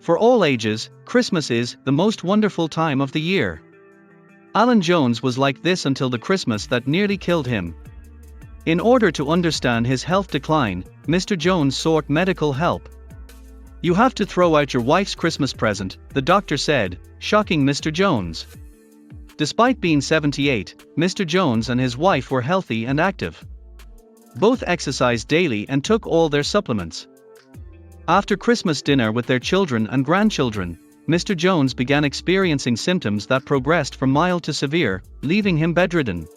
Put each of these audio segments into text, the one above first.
For all ages, Christmas is the most wonderful time of the year. Allan Jones was like this until the Christmas that nearly killed him. In order to understand his health decline, Mr. Jones sought medical help. "You have to throw out your wife's Christmas present," the doctor said, shocking Mr. Jones. Despite being 78, Mr. Jones and his wife were healthy and active. Both exercised daily and took all their supplements. After Christmas dinner with their children and grandchildren, Mr. Jones began experiencing symptoms that progressed from mild to severe, leaving him bedridden.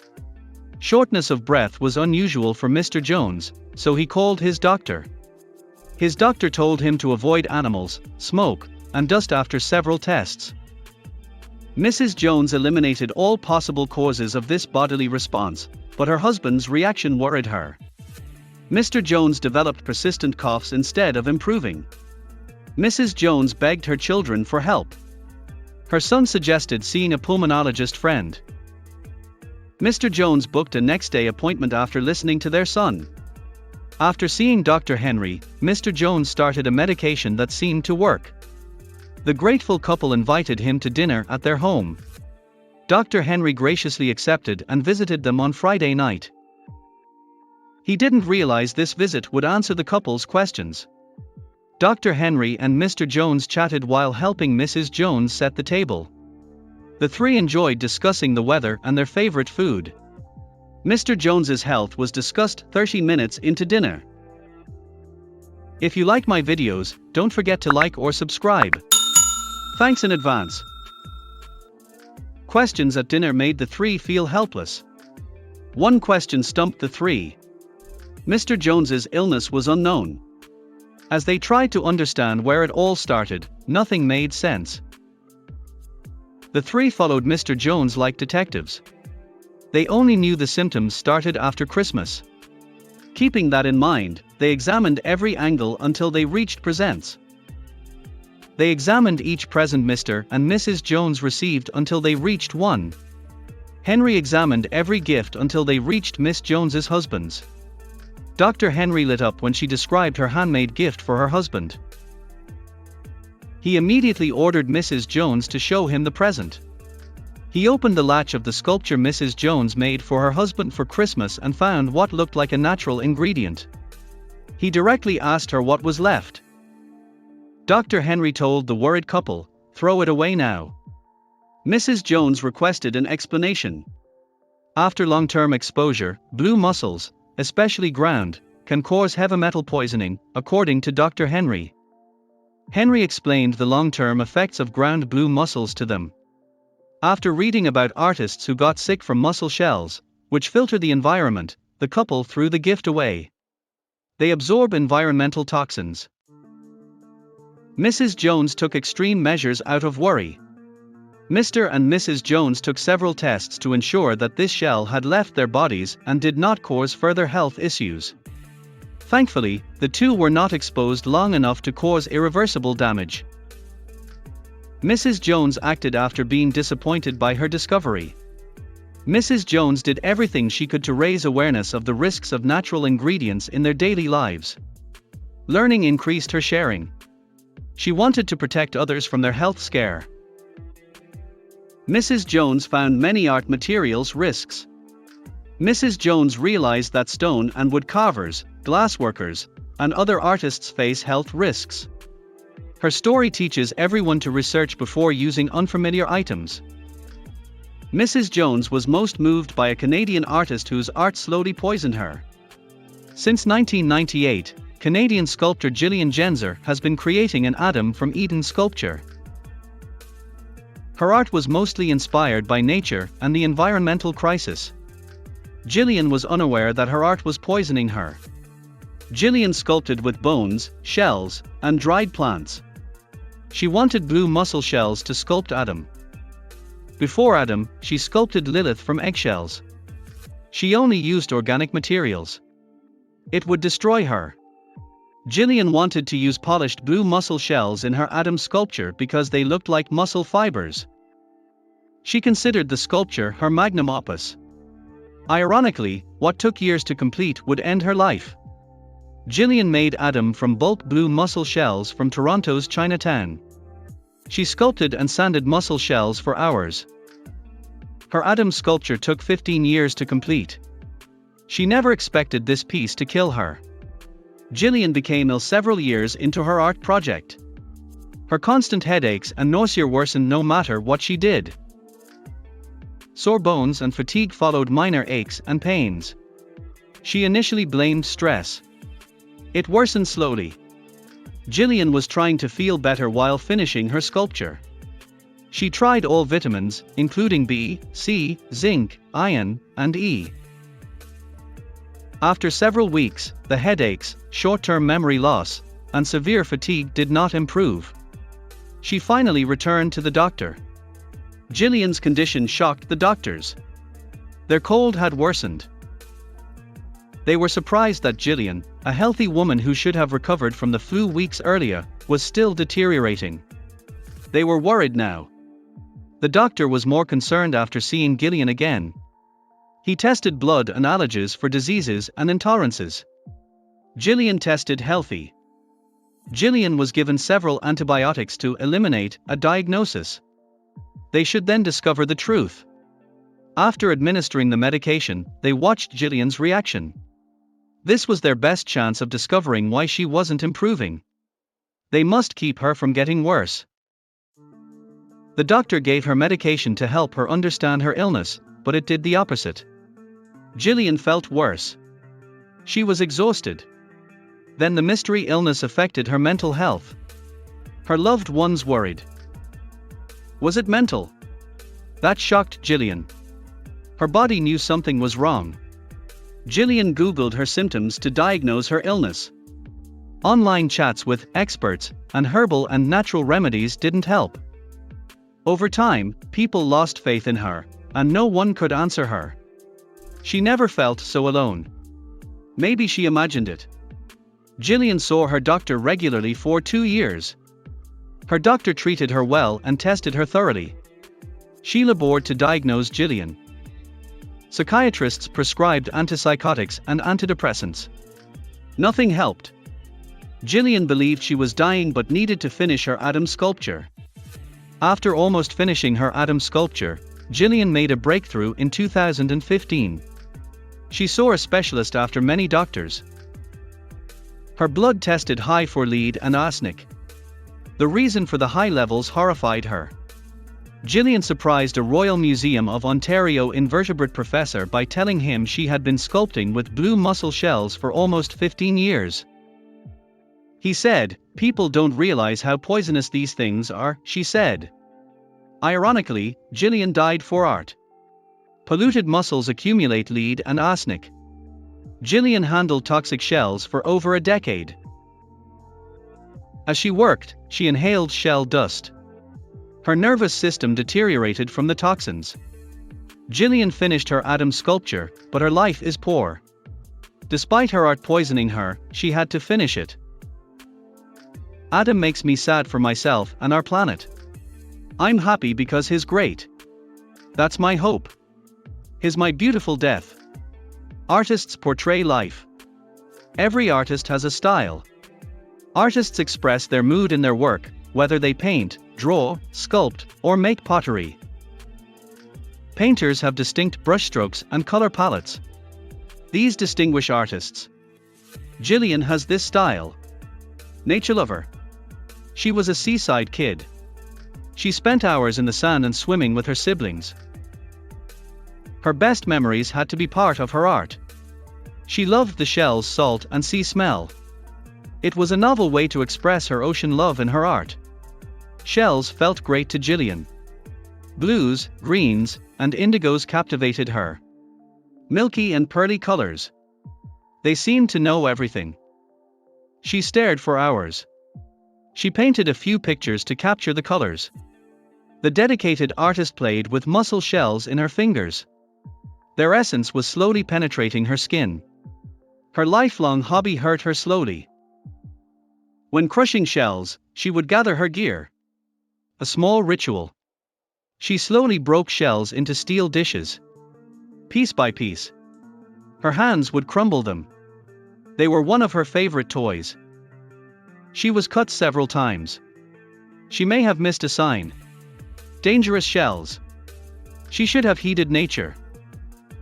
Shortness of breath was unusual for Mr. Jones, so he called his doctor. His doctor told him to avoid animals, smoke, and dust after several tests. Mrs. Jones eliminated all possible causes of this bodily response, but her husband's reaction worried her. Mr. Jones developed persistent coughs instead of improving. Mrs. Jones begged her children for help. Her son suggested seeing a pulmonologist friend. Mr. Jones booked a next-day appointment after listening to their son. After seeing Dr. Henry, Mr. Jones started a medication that seemed to work. The grateful couple invited him to dinner at their home. Dr. Henry graciously accepted and visited them on Friday night. He didn't realize this visit would answer the couple's questions. Dr. Henry and Mr. Jones chatted while helping Mrs. Jones set the table. The three enjoyed discussing the weather and their favorite food. Mr. Jones's health was discussed 30 minutes into dinner. If you like my videos, don't forget to like or subscribe. Thanks in advance. Questions at dinner made the three feel helpless. One question stumped the three. Mr. Jones's illness was unknown. As they tried to understand where it all started, nothing made sense. The three followed Mr. Jones like detectives. They only knew the symptoms started after Christmas. Keeping that in mind, they examined every angle until they reached presents. They examined each present Mr. and Mrs. Jones received until they reached one. Henry examined every gift until they reached Miss Jones's husband's. Dr. Henry lit up when she described her handmade gift for her husband. He immediately ordered Mrs. Jones to show him the present. He opened the latch of the sculpture Mrs. Jones made for her husband for Christmas and found what looked like a natural ingredient. He directly asked her what was left. Dr. Henry told the worried couple, "Throw it away now." Mrs. Jones requested an explanation. After long-term exposure, blue mussels, especially ground, can cause heavy metal poisoning, according to Dr. Henry. Henry explained the long-term effects of ground blue mussels to them. After reading about artists who got sick from mussel shells, which filter the environment, the couple threw the gift away. They absorb environmental toxins. Mrs. Jones took extreme measures out of worry. Mr. and Mrs. Jones took several tests to ensure that this shell had left their bodies and did not cause further health issues. Thankfully, the two were not exposed long enough to cause irreversible damage. Mrs. Jones acted after being disappointed by her discovery. Mrs. Jones did everything she could to raise awareness of the risks of natural ingredients in their daily lives. Learning increased her sharing. She wanted to protect others from their health scare. Mrs. Jones found many art materials risks. Mrs. Jones realized that stone and wood carvers, glassworkers, and other artists face health risks. Her story teaches everyone to research before using unfamiliar items. Mrs. Jones was most moved by a Canadian artist whose art slowly poisoned her. Since 1998, Canadian sculptor Gillian Genzer has been creating an Adam from Eden sculpture. Her art was mostly inspired by nature and the environmental crisis. Gillian was unaware that her art was poisoning her. Gillian sculpted with bones, shells, and dried plants. She wanted blue mussel shells to sculpt Adam. Before Adam, she sculpted Lilith from eggshells. She only used organic materials. It would destroy her. Gillian wanted to use polished blue mussel shells in her Adam sculpture because they looked like mussel fibers. She considered the sculpture her magnum opus. Ironically, what took years to complete would end her life. Gillian made Adam from bulk blue mussel shells from Toronto's Chinatown. She sculpted and sanded mussel shells for hours. Her atom sculpture took 15 years to complete. She never expected this piece to kill her. Gillian became ill several years into her art project. Her constant headaches and nausea worsened no matter what she did. Sore bones and fatigue followed minor aches and pains. She initially blamed stress. It worsened slowly. Gillian was trying to feel better while finishing her sculpture. She tried all vitamins, including B, C, zinc, iron, and E. After several weeks, the headaches, short-term memory loss, and severe fatigue did not improve. She finally returned to the doctor. Gillian's condition shocked the doctors. Their cold had worsened. They were surprised that Gillian, a healthy woman who should have recovered from the flu weeks earlier, was still deteriorating. They were worried now. The doctor was more concerned after seeing Gillian again. He tested blood and allergies for diseases and intolerances. Gillian tested healthy. Gillian was given several antibiotics to eliminate a diagnosis. They should then discover the truth. After administering the medication, they watched Gillian's reaction. This was their best chance of discovering why she wasn't improving. They must keep her from getting worse. The doctor gave her medication to help her understand her illness, but it did the opposite. Gillian felt worse. She was exhausted. Then the mystery illness affected her mental health. Her loved ones worried. Was it mental? That shocked Gillian. Her body knew something was wrong. Gillian Googled her symptoms to diagnose her illness. Online chats with experts and herbal and natural remedies didn't help. Over time, people lost faith in her, and no one could answer her. She never felt so alone. Maybe she imagined it. Gillian saw her doctor regularly for 2 years. Her doctor treated her well and tested her thoroughly. She labored to diagnose Gillian. Psychiatrists prescribed antipsychotics and antidepressants. Nothing helped. Gillian believed she was dying but needed to finish her atom sculpture. After almost finishing her atom sculpture, Gillian made a breakthrough in 2015. She saw a specialist after many doctors. Her blood tested high for lead and arsenic. The reason for the high levels horrified her. Gillian surprised a Royal Museum of Ontario invertebrate professor by telling him she had been sculpting with blue mussel shells for almost 15 years. He said, "People don't realize how poisonous these things are," she said. Ironically, Gillian died for art. Polluted mussels accumulate lead and arsenic. Gillian handled toxic shells for over a decade. As she worked, she inhaled shell dust. Her nervous system deteriorated from the toxins. Gillian finished her atom sculpture, but her life is poor. Despite her art poisoning her, she had to finish it. Adam makes me sad for myself and our planet. I'm happy because he's great. That's my hope. He's my beautiful death. Artists portray life. Every artist has a style. Artists express their mood in their work, whether they paint, draw, sculpt, or make pottery. Painters have distinct brushstrokes and color palettes. These distinguish artists. Gillian has this style. Nature lover. She was a seaside kid. She spent hours in the sand and swimming with her siblings. Her best memories had to be part of her art. She loved the shell's salt and sea smell. It was a novel way to express her ocean love in her art. Shells felt great to Gillian. Blues, greens, and indigos captivated her. Milky and pearly colors. They seemed to know everything. She stared for hours. She painted a few pictures to capture the colors. The dedicated artist played with mussel shells in her fingers. Their essence was slowly penetrating her skin. Her lifelong hobby hurt her slowly. When crushing shells, she would gather her gear. A small ritual. She slowly broke shells into steel dishes. Piece by piece. Her hands would crumble them. They were one of her favorite toys. She was cut several times. She may have missed a sign. Dangerous shells. She should have heeded nature.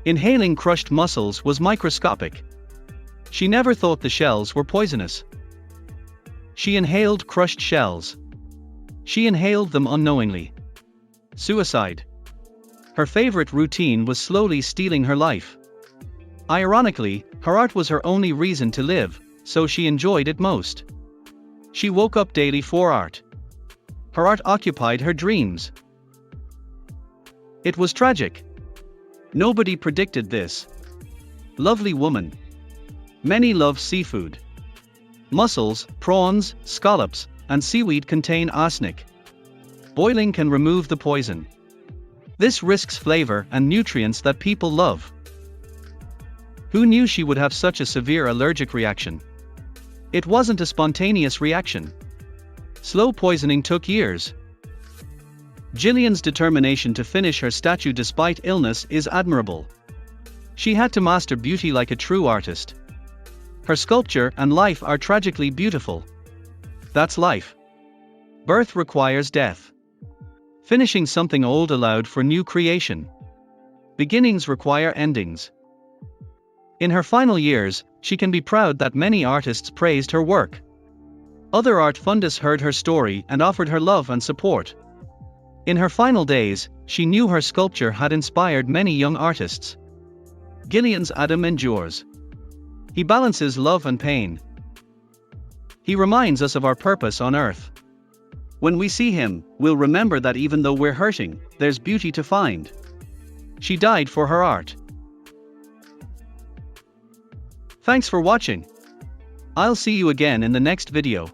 Inhaling crushed mussels was microscopic. She never thought the shells were poisonous. She inhaled crushed shells. She inhaled them unknowingly. Suicide. Her favorite routine was slowly stealing her life. Ironically, her art was her only reason to live, so she enjoyed it most. She woke up daily for art. Her art occupied her dreams. It was tragic. Nobody predicted this. Lovely woman. Many love seafood. Mussels, prawns, scallops, and seaweed contain arsenic. Boiling can remove the poison. This risks flavor and nutrients that people love. Who knew she would have such a severe allergic reaction? It wasn't a spontaneous reaction. Slow poisoning took years. Gillian's determination to finish her statue despite illness is admirable. She had to master beauty like a true artist. Her sculpture and life are tragically beautiful. That's life. Birth requires death. Finishing something old allowed for new creation. Beginnings require endings. In her final years, she can be proud that many artists praised her work. Other art fundists heard her story and offered her love and support. In her final days, she knew her sculpture had inspired many young artists. Gillian's Adam endures. He balances love and pain. He reminds us of our purpose on earth. When we see him, we'll remember that even though we're hurting, there's beauty to find. She died for her art. Thanks for watching. I'll see you again in the next video.